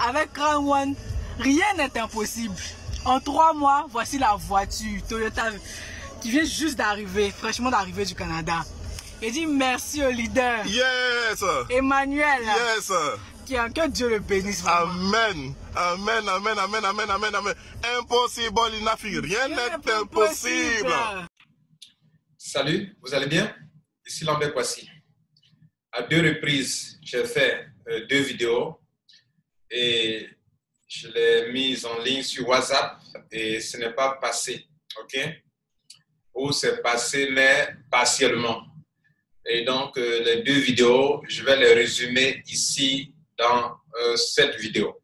Avec Crown One, rien n'est impossible. En 3 mois, voici la voiture Toyota qui vient juste d'arriver, fraîchement d'arriver du Canada. Et dit merci au leader. Yes. Emmanuel. Yes. Que Dieu le bénisse. Vraiment. Amen. Amen, amen, amen, amen, amen, amen. Impossible, il n'a fait rien n'est impossible. Salut, vous allez bien? Ici Lambert Kwasi. À 2 reprises, j'ai fait 2 vidéos et je l'ai mise en ligne sur WhatsApp et ce n'est pas passé, ok? Ou c'est passé, mais partiellement. Et donc, les 2 vidéos, je vais les résumer ici dans cette vidéo.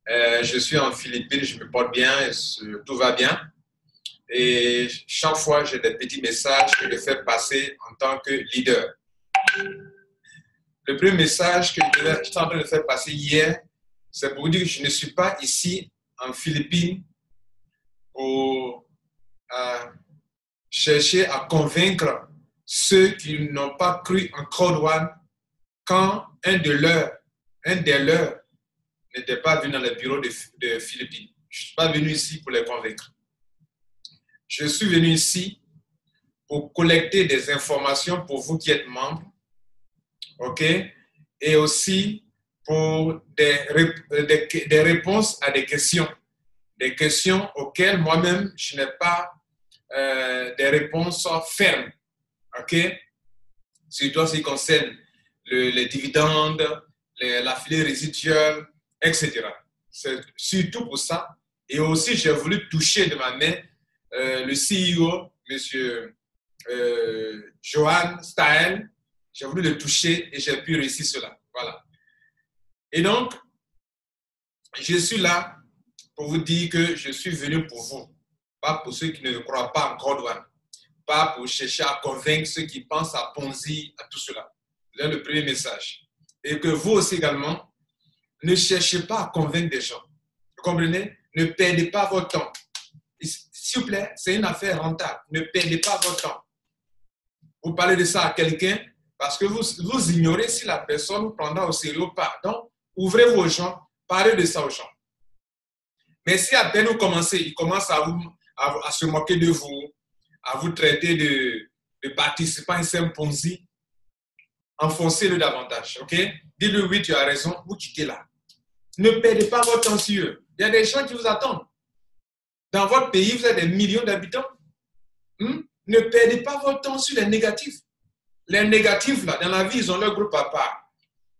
Je suis en Philippines, je me porte bien, tout va bien. Et chaque fois, j'ai des petits messages que je fais passer en tant que leader. Le premier message que j'étais en train de faire passer hier, c'est pour dire que je ne suis pas ici en Philippines pour chercher à convaincre ceux qui n'ont pas cru en Crown One quand un des leurs n'était pas venu dans le bureau de Philippines. Je ne suis pas venu ici pour les convaincre. Je suis venu ici pour collecter des informations pour vous qui êtes membres, ok? Et aussi pour des réponses à des questions auxquelles moi-même je n'ai pas des réponses fermes, ok? Surtout en ce qui concerne les dividendes, la filière résiduelle, etc. C'est surtout pour ça. Et aussi, j'ai voulu toucher de ma main le CEO, M. Johan Stael. J'ai voulu le toucher et j'ai pu réussir cela. Voilà. Et donc, je suis là pour vous dire que je suis venu pour vous, pas pour ceux qui ne croient pas en Crown One, pas pour chercher à convaincre ceux qui pensent à Ponzi, à tout cela. C'est le premier message. Et que vous aussi également, ne cherchez pas à convaincre des gens. Vous comprenez? Ne perdez pas votre temps. S'il vous plaît, c'est une affaire rentable. Ne perdez pas votre temps. Vous parlez de ça à quelqu'un parce que vous ignorez si la personne vous prendra au sérieux ou pas. Donc, ouvrez vos gens, parlez de ça aux gens. Mais si à peine vous commencez, il commence à se moquer de vous, à vous traiter de participants et c'est Ponzi, enfoncez-le davantage, ok? Dites-lui oui, tu as raison, vous quittez là. Ne perdez pas votre temps sur eux. Il y a des gens qui vous attendent. Dans votre pays, vous avez des millions d'habitants. Ne perdez pas votre temps sur les négatifs. Les négatifs, là, dans la vie, ils ont leur groupe à part.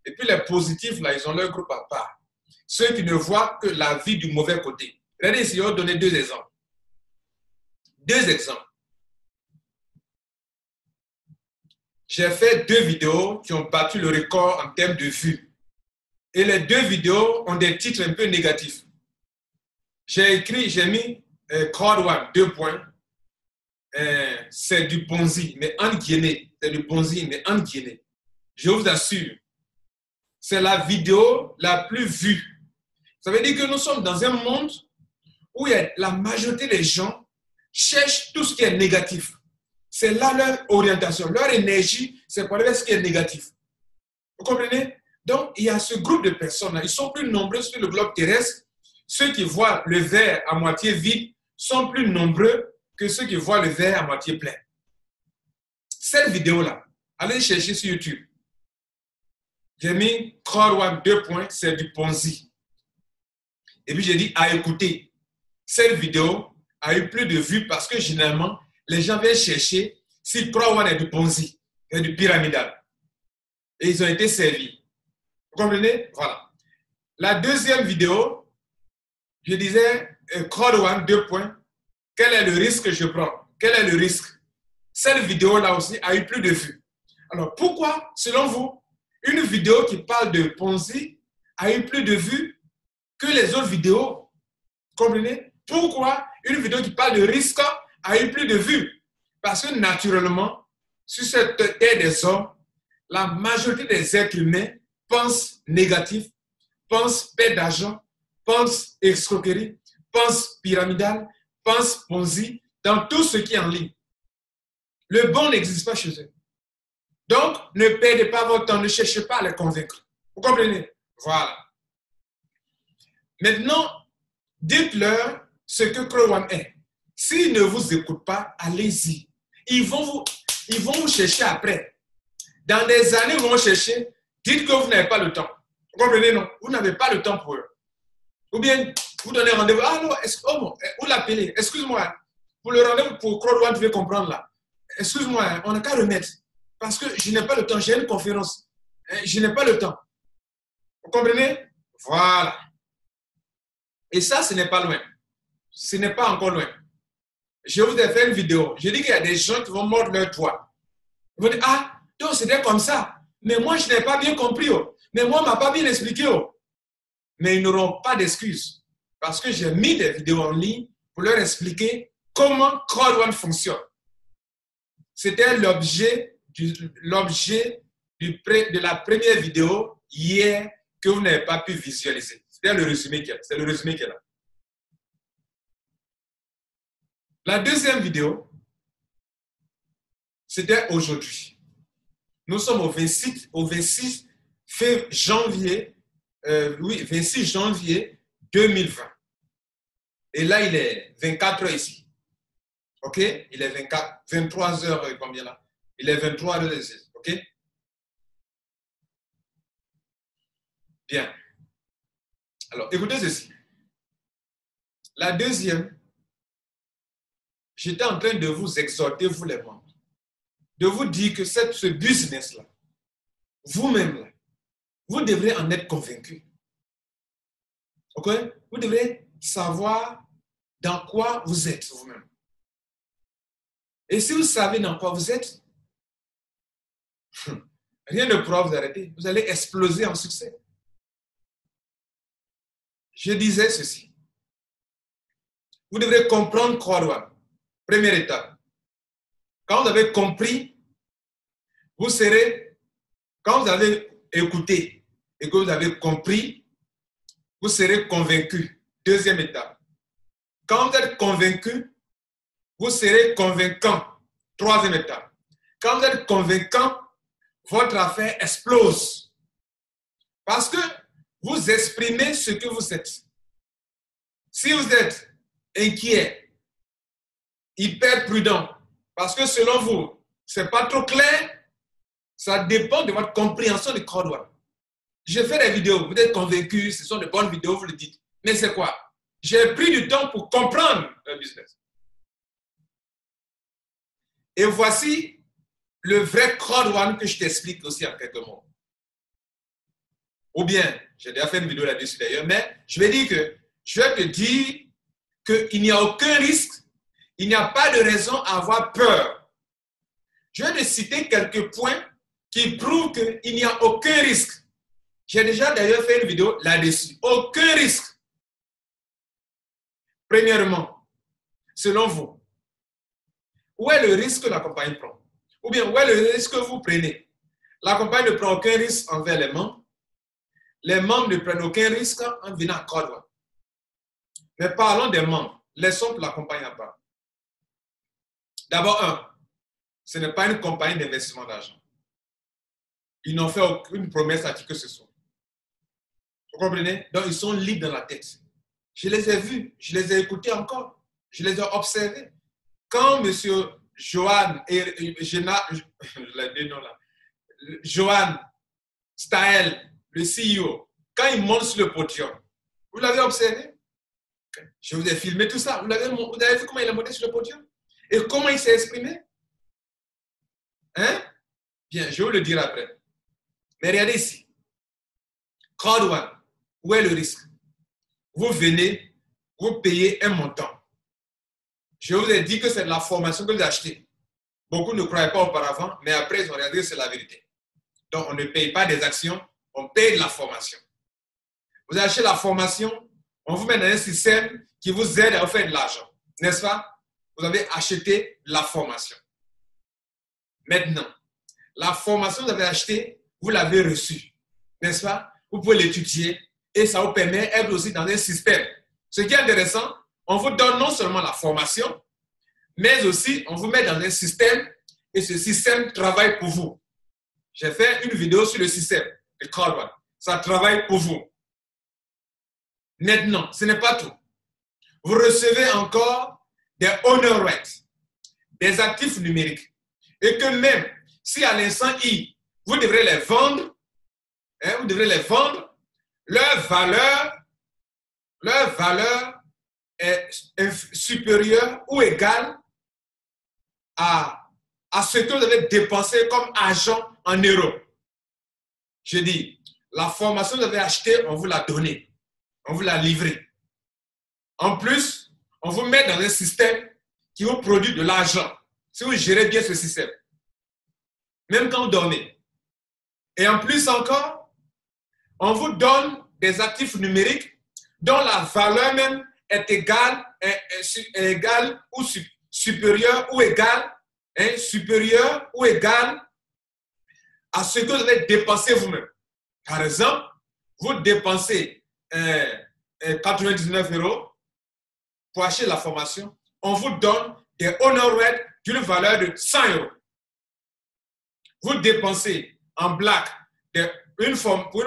Et puis les positifs, là, ils ont leur groupe à part. Ceux qui ne voient que la vie du mauvais côté. Regardez ici, je vais vous donner 2 exemples. 2 exemples. J'ai fait 2 vidéos qui ont battu le record en termes de vues. Et les 2 vidéos ont des titres un peu négatifs. J'ai mis Crown One, 2 points. C'est du Ponzi, mais en guillemets. C'est du Ponzi, mais en guillemets. Je vous assure, c'est la vidéo la plus vue. Ça veut dire que nous sommes dans un monde où la majorité des gens cherchent tout ce qui est négatif. C'est là leur orientation, leur énergie, c'est pour aller vers ce qui est négatif. Vous comprenez? Donc, il y a ce groupe de personnes-là. Ils sont plus nombreux sur le globe terrestre. Ceux qui voient le verre à moitié vide sont plus nombreux que ceux qui voient le verre à moitié plein. Cette vidéo-là, allez chercher sur YouTube. J'ai mis Crown One 2 points, c'est du Ponzi. Et puis j'ai dit à écouter. Cette vidéo a eu plus de vues parce que généralement, les gens viennent chercher si Crown One est du Ponzi, c'est du pyramidal. Et ils ont été servis. Vous comprenez? Voilà. La deuxième vidéo, je disais Crown One 2 points. Quel est le risque que je prends? Quel est le risque? Cette vidéo-là aussi a eu plus de vues. Alors pourquoi, selon vous, une vidéo qui parle de Ponzi a eu plus de vues que les autres vidéos? Comprenez? Pourquoi une vidéo qui parle de risque a eu plus de vues? Parce que naturellement, sur cette terre des hommes, la majorité des êtres humains pensent négatif, pensent perte d'argent, pensent escroquerie, pensent pyramidal, pensent Ponzi, dans tout ce qui est en ligne. Le bon n'existe pas chez eux. Donc, ne perdez pas votre temps, ne cherchez pas à les convaincre. Vous comprenez? Voilà. Maintenant, dites-leur ce que Crowd One est. S'ils ne vous écoutent pas, allez-y. Ils vont vous chercher après. Dans des années, ils vont chercher. Dites que vous n'avez pas le temps. Vous comprenez, non? Vous n'avez pas le temps pour eux. Ou bien, vous donnez rendez-vous. Ah non, vous l'appelez. Excuse-moi. Pour le rendez-vous pour Crowd One, tu veux comprendre là. Excuse-moi, on n'a qu'à remettre. Parce que je n'ai pas le temps. J'ai une conférence. Je n'ai pas le temps. Vous comprenez? Voilà. Et ça, ce n'est pas loin. Ce n'est pas encore loin. Je vous ai fait une vidéo. Je dis qu'il y a des gens qui vont mordre leur doigt. Ils vont dire, ah, donc c'était comme ça. Mais moi, je n'ai pas bien compris. Oh. Mais moi, on ne m'a pas bien expliqué. Oh. Mais ils n'auront pas d'excuses. Parce que j'ai mis des vidéos en ligne pour leur expliquer comment Crowd One fonctionne. C'était l'objet de la première vidéo hier que vous n'avez pas pu visualiser. C'est le résumé qui est là. La deuxième vidéo, c'était aujourd'hui. Nous sommes au 26 janvier 2020. Et là, il est 24 heures ici. OK? Il est 23 heures, combien là? Il est 23 heures ici. OK? Bien. Alors, écoutez ceci. La deuxième, j'étais en train de vous exhorter, vous les membres, de vous dire que ce business-là, vous-même, là, vous devrez en être convaincus. OK? Vous devrez savoir dans quoi vous êtes vous-même. Et si vous savez dans quoi vous êtes, rien ne pourra vous arrêter. Vous allez exploser en succès. Je disais ceci. Vous devrez comprendre Crowd One. Première étape. Quand vous avez compris, quand vous avez écouté et que vous avez compris, vous serez convaincu. Deuxième étape. Quand vous êtes convaincu, vous serez convaincant. Troisième étape. Quand vous êtes convaincant, votre affaire explose. Parce que vous exprimez ce que vous êtes. Si vous êtes inquiet, hyper prudent, parce que selon vous, ce n'est pas trop clair, ça dépend de votre compréhension de Crowd One. Je fais des vidéos, vous êtes convaincus, ce sont de bonnes vidéos, vous le dites. Mais c'est quoi? J'ai pris du temps pour comprendre le business. Et voici le vrai Crowd One que je t'explique aussi en quelques mots. Ou bien, j'ai déjà fait une vidéo là-dessus d'ailleurs, mais je vais dire que je vais te dire qu'il n'y a aucun risque, il n'y a pas de raison à avoir peur. Je vais te citer quelques points qui prouvent qu'il n'y a aucun risque. J'ai déjà d'ailleurs fait une vidéo là-dessus. Aucun risque. Premièrement, selon vous, où est le risque que la compagnie prend? Ou bien, où est le risque que vous prenez? La compagnie ne prend aucun risque envers les membres. Les membres ne prennent aucun risque en venant à Crowd One. Mais parlons des membres. Laissons pour la compagnie à part. D'abord, ce n'est pas une compagnie d'investissement d'argent. Ils n'ont fait aucune promesse à qui que ce soit. Vous comprenez? Donc, ils sont libres dans la tête. Je les ai vus, je les ai écoutés encore, je les ai observés. Quand M. Johan Stael, le CEO, quand il monte sur le podium, vous l'avez observé? Je vous ai filmé tout ça. Vous avez vu comment il a monté sur le podium? Et comment il s'est exprimé? Hein? Bien, je vais vous le dire après. Mais regardez ici. Crowd One, où est le risque? Vous venez, vous payez un montant. Je vous ai dit que c'est de la formation que vous achetez. Beaucoup ne croyaient pas auparavant, mais après, ils ont regardé que c'est la vérité. Donc, on ne paye pas des actions, on paye de la formation. Vous achetez la formation, on vous met dans un système qui vous aide à vous faire de l'argent. N'est-ce pas? Vous avez acheté la formation. Maintenant, la formation que vous avez achetée, vous l'avez reçue. N'est-ce pas? Vous pouvez l'étudier et ça vous permet d'être aussi dans un système. Ce qui est intéressant, on vous donne non seulement la formation, mais aussi on vous met dans un système et ce système travaille pour vous. J'ai fait une vidéo sur le système de Crowd One. Ça travaille pour vous. Maintenant, ce n'est pas tout. Vous recevez encore des honor rights, des actifs numériques. Et que même si à l'instant I, vous devrez les vendre, leur valeur est supérieure ou égale à ce que vous avez dépensé comme argent en euros. Je dis, la formation que vous avez achetée, on vous l'a donnée, on vous l'a livrée. En plus, on vous met dans un système qui vous produit de l'argent, si vous gérez bien ce système, même quand vous dormez. Et en plus encore, on vous donne des actifs numériques dont la valeur même est égale ou supérieure ou égale à ce que vous avez dépensé vous-même. Par exemple, vous dépensez 99 € pour acheter la formation, on vous donne des honor rights d'une valeur de 100 €. Vous dépensez en black pour une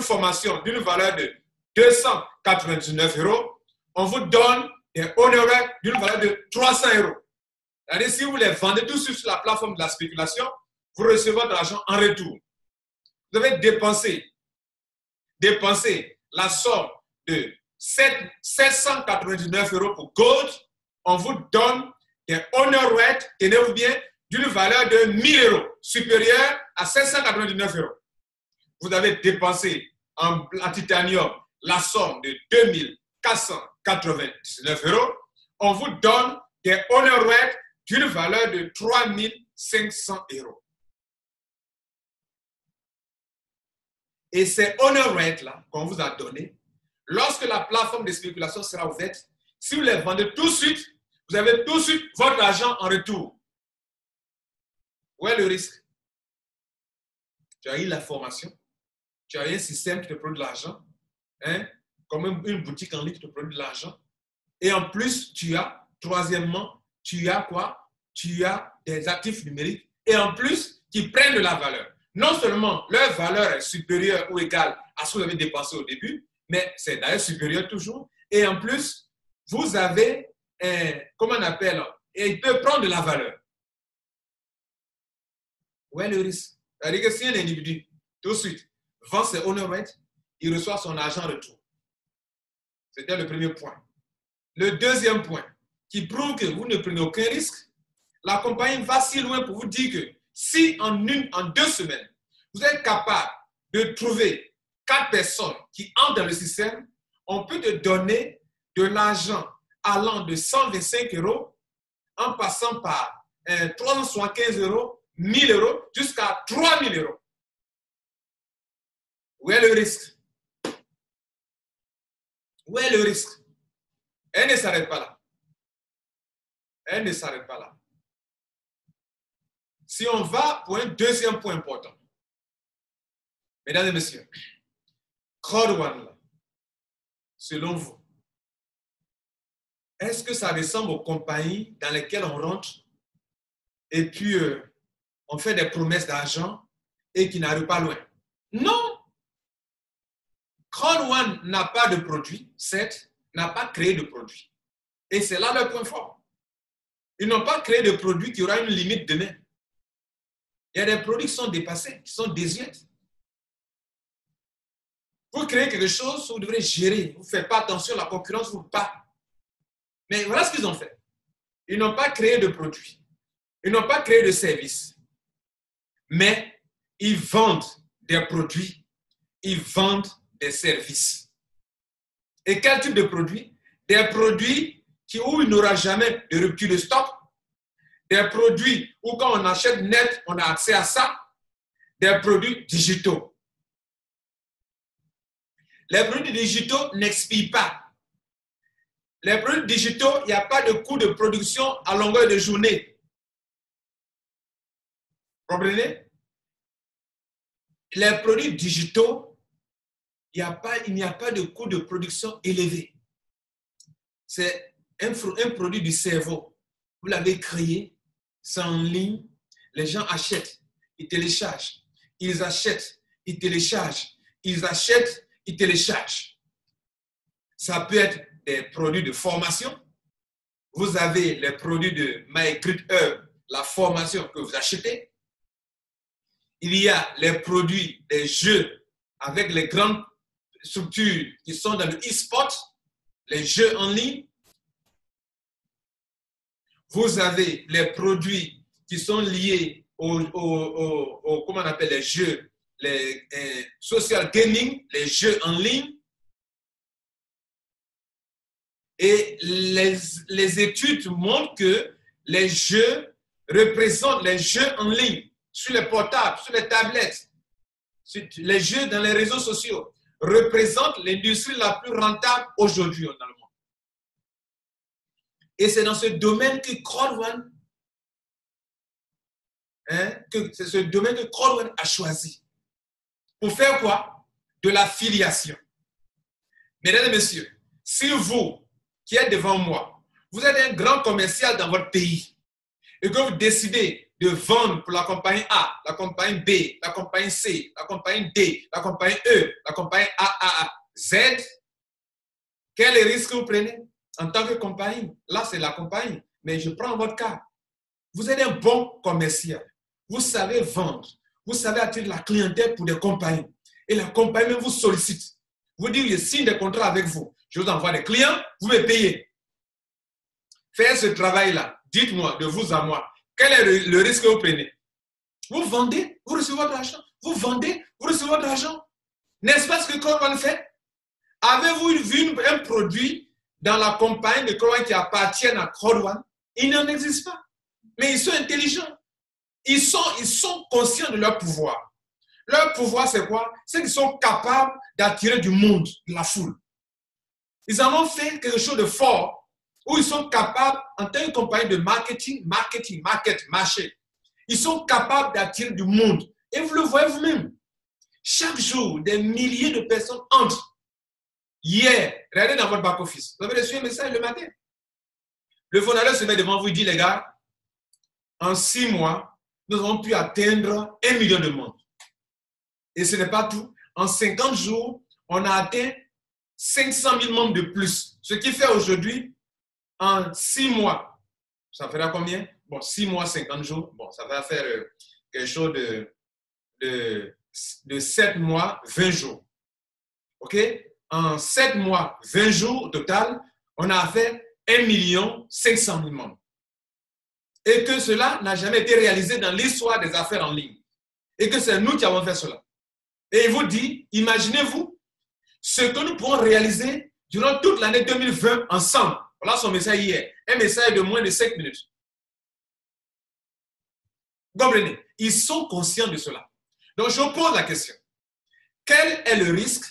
formation d'une valeur de 299 €, on vous donne des honor rights d'une valeur de 300 €. C'est-à-dire, si vous les vendez tout de suite sur la plateforme de la spéculation, vous recevez votre argent en retour. Vous avez dépensé la somme de 799 € pour Gold, on vous donne des honor rights, tenez-vous bien, d'une valeur de 1000 €, supérieure à 799 €. Vous avez dépensé en titanium la somme de 2499 €, on vous donne des honor rights d'une valeur de 3500 €. Et ces honor rights-là qu'on vous a donnés, lorsque la plateforme de spéculation sera ouverte, si vous les vendez tout de suite, vous avez tout de suite votre argent en retour. Où est le risque? Tu as eu la formation, tu as eu un système qui te produit de l'argent, comme une boutique en ligne qui te produit de l'argent. Et en plus, troisièmement, tu as quoi? Tu as des actifs numériques et en plus, qui prennent de la valeur. Non seulement leur valeur est supérieure ou égale à ce que vous avez dépensé au début, mais c'est d'ailleurs supérieur toujours. Et en plus, vous avez, comment on appelle, et il peut prendre de la valeur. Où est le risque? C'est-à-dire que si un individu, tout de suite, vend ses honor rights, il reçoit son argent en retour. C'était le premier point. Le deuxième point, qui prouve que vous ne prenez aucun risque, la compagnie va si loin pour vous dire que si en 2 semaines, vous êtes capable de trouver 4 personnes qui entrent dans le système, on peut te donner de l'argent allant de 125 € en passant par 375 €, 1000 € jusqu'à 3000 €. Où est le risque? Où est le risque? Elle ne s'arrête pas là. Elle ne s'arrête pas là. Si on va pour un deuxième point important, mesdames et messieurs, Crowd One, selon vous, est-ce que ça ressemble aux compagnies dans lesquelles on rentre et puis on fait des promesses d'argent et qui n'arrivent pas loin? Non! Crowd One n'a pas de produit, certes, n'a pas créé de produit. Et c'est là leur point fort. Ils n'ont pas créé de produit qui aura une limite demain. Il y a des produits qui sont dépassés, qui sont désuets. Vous créez quelque chose, vous devrez gérer. Vous ne faites pas attention, la concurrence vous bat. Mais voilà ce qu'ils ont fait. Ils n'ont pas créé de produits. Ils n'ont pas créé de services. Mais ils vendent des produits. Ils vendent des services. Et quel type de produits? Des produits où il n'y aura jamais de rupture de stock. Des produits où quand on achète net, on a accès à ça. Des produits digitaux. Les produits digitaux n'expirent pas. Les produits digitaux, il n'y a pas de coût de production à longueur de journée. Vous comprenez? Les produits digitaux, il n'y a pas de coût de production élevé. C'est un produit du cerveau. Vous l'avez créé, c'est en ligne. Les gens achètent, ils téléchargent. Ils achètent, ils téléchargent. Ils achètent, ils téléchargent. Ça peut être des produits de formation. Vous avez les produits de MyGreatHub, la formation que vous achetez. Il y a les produits des jeux avec les grandes structures qui sont dans le e-sport, les jeux en ligne. Vous avez les produits qui sont liés comment on appelle les jeux, les social gaming, les jeux en ligne. Et les études montrent que les jeux représentent les jeux en ligne, sur les portables, sur les tablettes, les jeux dans les réseaux sociaux, représentent l'industrie la plus rentable aujourd'hui dans le monde. Et c'est dans ce domaine que Crowd1, c'est ce domaine que Crowd1 a choisi. Pour faire quoi? De l'affiliation. Mesdames et messieurs, si vous qui êtes devant moi, vous êtes un grand commercial dans votre pays et que vous décidez de vendre pour la compagnie A, la compagnie B, la compagnie C, la compagnie D, la compagnie E, la compagnie AAA, Z, quel est le risque que vous prenez en tant que compagnie? Là, c'est la compagnie, mais je prends votre cas. Vous êtes un bon commercial. Vous savez vendre. Vous savez attirer la clientèle pour des compagnies. Et la compagnie même vous sollicite. Vous dites, je signe des contrats avec vous. Je vous envoie des clients, vous me payez. Faire ce travail-là, dites-moi, de vous à moi, quel est le risque que vous prenez? Vous vendez, vous recevez votre argent. Vous vendez, vous recevez votre argent. N'est-ce pas ce que Crowd1 fait? Avez-vous vu un produit dans la compagnie de Crowd1 qui appartient à Crowd1? Il n'en existe pas. Mais ils sont intelligents. Ils sont conscients de leur pouvoir. Leur pouvoir, c'est quoi? C'est qu'ils sont capables d'attirer du monde, de la foule. Ils en ont fait quelque chose de fort où ils sont capables, en tant que compagnie de marketing, marché, ils sont capables d'attirer du monde. Et vous le voyez vous-même. Chaque jour, des milliers de personnes entrent. Hier, regardez dans votre back-office. Vous avez reçu un message le matin. Le fondateur se met devant vous et dit, les gars, en 6 mois, nous avons pu atteindre 1 million de membres. Et ce n'est pas tout. En 50 jours, on a atteint 500 000 membres de plus. Ce qui fait aujourd'hui, en 6 mois, ça fera combien? Bon, 6 mois, 50 jours. Bon, ça va faire quelque chose de 7 mois, 20 jours. OK? En 7 mois, 20 jours au total, on a fait 1 500 000 membres. Et que cela n'a jamais été réalisé dans l'histoire des affaires en ligne. Et que c'est nous qui avons fait cela. Et il vous dit, imaginez-vous ce que nous pourrons réaliser durant toute l'année 2020 ensemble. Voilà son message hier. Un message de moins de 5 minutes. Vous comprenez? Ils sont conscients de cela. Donc, je vous pose la question. Quel est le risque?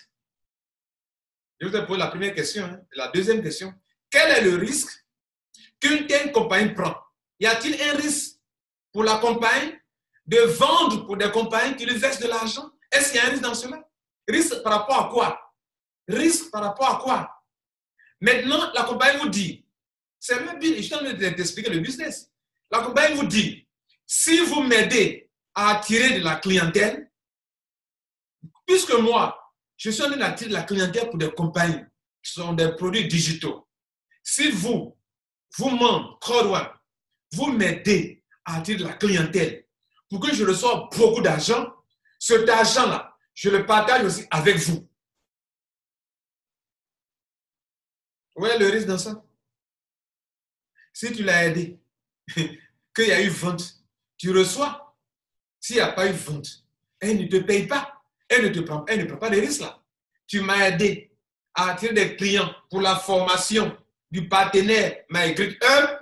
Je vous ai posé la première question. La deuxième question. Quel est le risque qu'une telle compagnie prend? Y a-t-il un risque pour la compagnie de vendre pour des compagnies qui lui versent de l'argent? Est-ce qu'il y a un risque dans cela? Risque par rapport à quoi? Risque par rapport à quoi? Maintenant, la compagnie vous dit, c'est le business, je suis en train de t'expliquer le business. La compagnie vous dit, si vous m'aidez à attirer de la clientèle, puisque moi, je suis en train d'attirer de la clientèle pour des compagnies qui sont des produits digitaux. Si vous membres, Crowd1, vous m'aidez à attirer de la clientèle pour que je reçoive beaucoup d'argent, cet argent-là, je le partage aussi avec vous. Vous voyez le risque dans ça? Si tu l'as aidé, qu'il y a eu vente, tu reçois. S'il n'y a pas eu vente, elle ne te paye pas. Elle ne prend pas de risque là. Tu m'as aidé à attirer des clients pour la formation du partenaire MyGreatHub.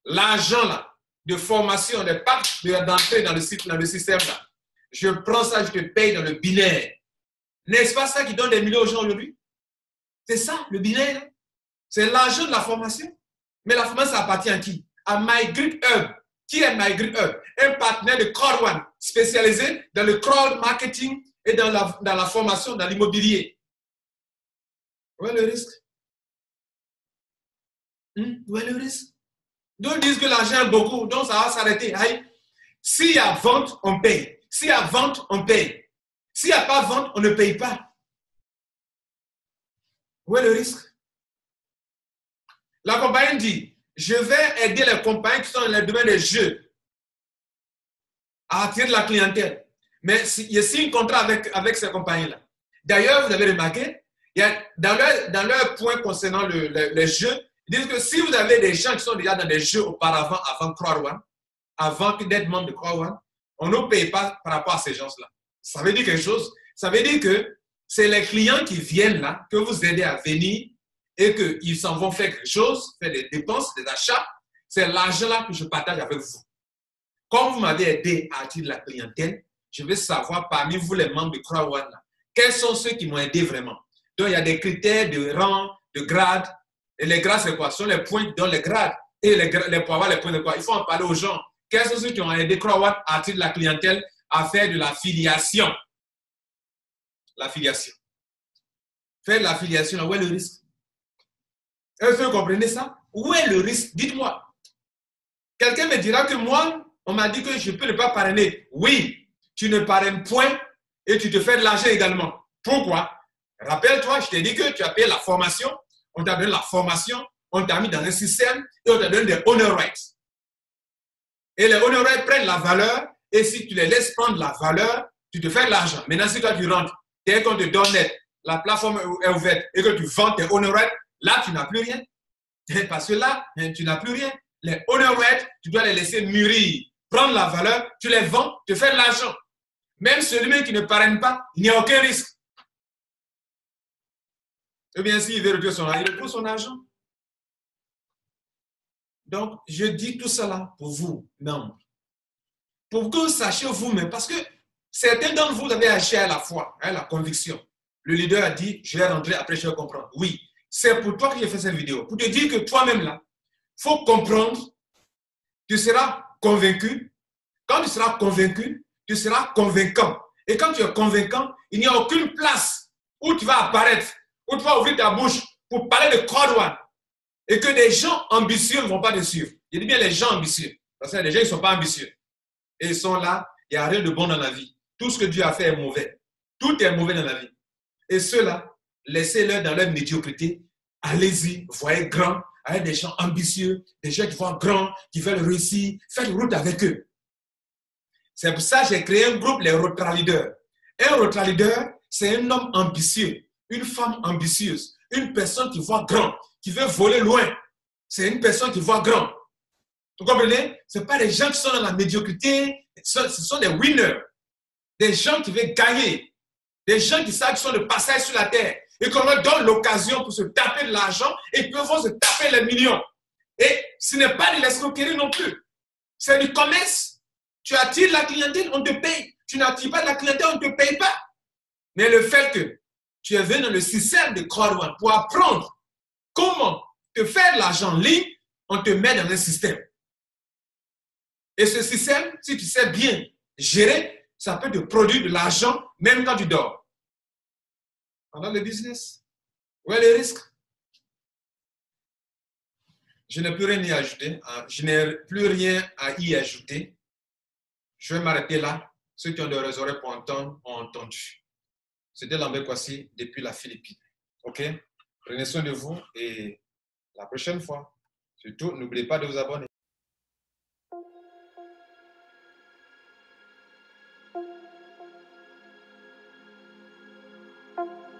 L'argent là, de formation, des packs d'entrée dans le système là. Je prends ça, je te paye dans le binaire. N'est-ce pas ça qui donne des millions aux gens aujourd'hui? C'est ça, le binaire. C'est l'argent de la formation. Mais la formation, ça appartient à qui? À MyGreatHub. Qui est MyGreatHub? Un partenaire de Crowd1 spécialisé dans le crowd marketing et dans la formation, dans l'immobilier. Où est le risque? Où est le risque? Donc, ils disent que l'argent est beaucoup, donc ça va s'arrêter. S'il y a vente, on paye. S'il y a vente, on paye. S'il n'y a pas vente, on ne paye pas. Où est le risque? La compagnie dit, je vais aider les compagnies qui sont dans le domaine des jeux à attirer de la clientèle. Mais il y a signé un contrat avec ces compagnies-là. D'ailleurs, vous avez remarqué, il y a, dans leur point concernant les jeux, ils disent que si vous avez des gens qui sont déjà dans des jeux auparavant, avant Croix-Rouane, avant d'être membre de Croix-Rouane, on ne paye pas par rapport à ces gens-là. Ça veut dire quelque chose. Ça veut dire que c'est les clients qui viennent là, que vous aidez à venir et qu'ils s'en vont faire quelque chose, faire des dépenses, des achats. C'est l'argent-là que je partage avec vous. Comme vous m'avez aidé à attirer la clientèle, je veux savoir parmi vous les membres de Croix-Rouane, quels sont ceux qui m'ont aidé vraiment. Donc, il y a des critères de rang, de grade. Et les grades, c'est quoi? Ce sont les points qui donnent les grades. Et pour avoir les points de quoi? Il faut en parler aux gens. Quels sont ceux qui ont aidé Croix-Rouane à attirer la clientèle à faire de l'affiliation? L'affiliation. Faire de l'affiliation, où est le risque? Est-ce que vous comprenez ça? Où est le risque? Dites-moi. Quelqu'un me dira que moi, on m'a dit que je peux ne pas parrainer. Oui, tu ne parraines point et tu te fais de l'argent également. Pourquoi? Rappelle-toi, je t'ai dit que tu as payé la formation, on t'a donné la formation, on t'a mis dans un système et on t'a donné des honor rights. Et les honor rights prennent la valeur et si tu les laisses prendre la valeur, tu te fais de l'argent. Maintenant, si toi tu rentres, dès qu'on te donne la plateforme est ouverte et que tu vends tes honor rights, là, tu n'as plus rien. Parce que là, tu n'as plus rien. Les honor rights, tu dois les laisser mûrir, prendre la valeur, tu les vends, tu fais de l'argent. Même celui qui ne parraine pas, il n'y a aucun risque. Eh bien, s'il veut retrouver son argent, il retrouve son argent. Donc, je dis tout cela pour vous, membres. Pour que vous sachiez vous-même, parce que certains d'entre vous avez acheté à la foi, à la conviction. Le leader a dit, je vais rentrer, après je vais comprendre. Oui, c'est pour toi que j'ai fait cette vidéo. Pour te dire que toi-même là, il faut comprendre, tu seras convaincu. Quand tu seras convaincu, tu seras convaincant. Et quand tu es convaincant, il n'y a aucune place où tu vas apparaître, où tu vas ouvrir ta bouche pour parler de Croix-Rouane et que des gens ambitieux ne vont pas te suivre. Je dis bien les gens ambitieux, parce que les gens ne sont pas ambitieux. Et ils sont là, il n'y a rien de bon dans la vie. Tout ce que Dieu a fait est mauvais. Tout est mauvais dans la vie. Et ceux-là, laissez-leur dans leur médiocrité. Allez-y, voyez grand, avec des gens ambitieux, des gens qui voient grand, qui veulent réussir, faites route avec eux. C'est pour ça que j'ai créé un groupe, les Rotra-Leaders. Un Rotra-Leader, c'est un homme ambitieux, une femme ambitieuse, une personne qui voit grand, qui veut voler loin. C'est une personne qui voit grand. Vous comprenez? Ce ne sont pas des gens qui sont dans la médiocrité, ce sont des winners. Des gens qui veulent gagner. Des gens qui savent qu'ils sont de passage sur la terre et qu'on leur donne l'occasion pour se taper de l'argent et ils peuvent se taper les millions. Et ce n'est pas de l'escroquerie non plus. C'est du commerce. Tu attires la clientèle, on te paye. Tu n'attires pas la clientèle, on ne te paye pas. Mais le fait que tu es venu dans le système de Croix-Rouane pour apprendre comment te faire de l'argent en ligne, on te met dans un système. Et ce système, si tu sais bien gérer, ça peut te produire de l'argent même quand tu dors. Pendant le business, où est le risque? Je n'ai plus rien à y ajouter. Je n'ai plus rien à y ajouter. Je vais m'arrêter là. Ceux qui ont des oreilles pour entendre ont entendu. C'était Lambert Kwasi depuis la Philippine. OK? Prenez soin de vous et la prochaine fois, surtout, n'oubliez pas de vous abonner. Thank you.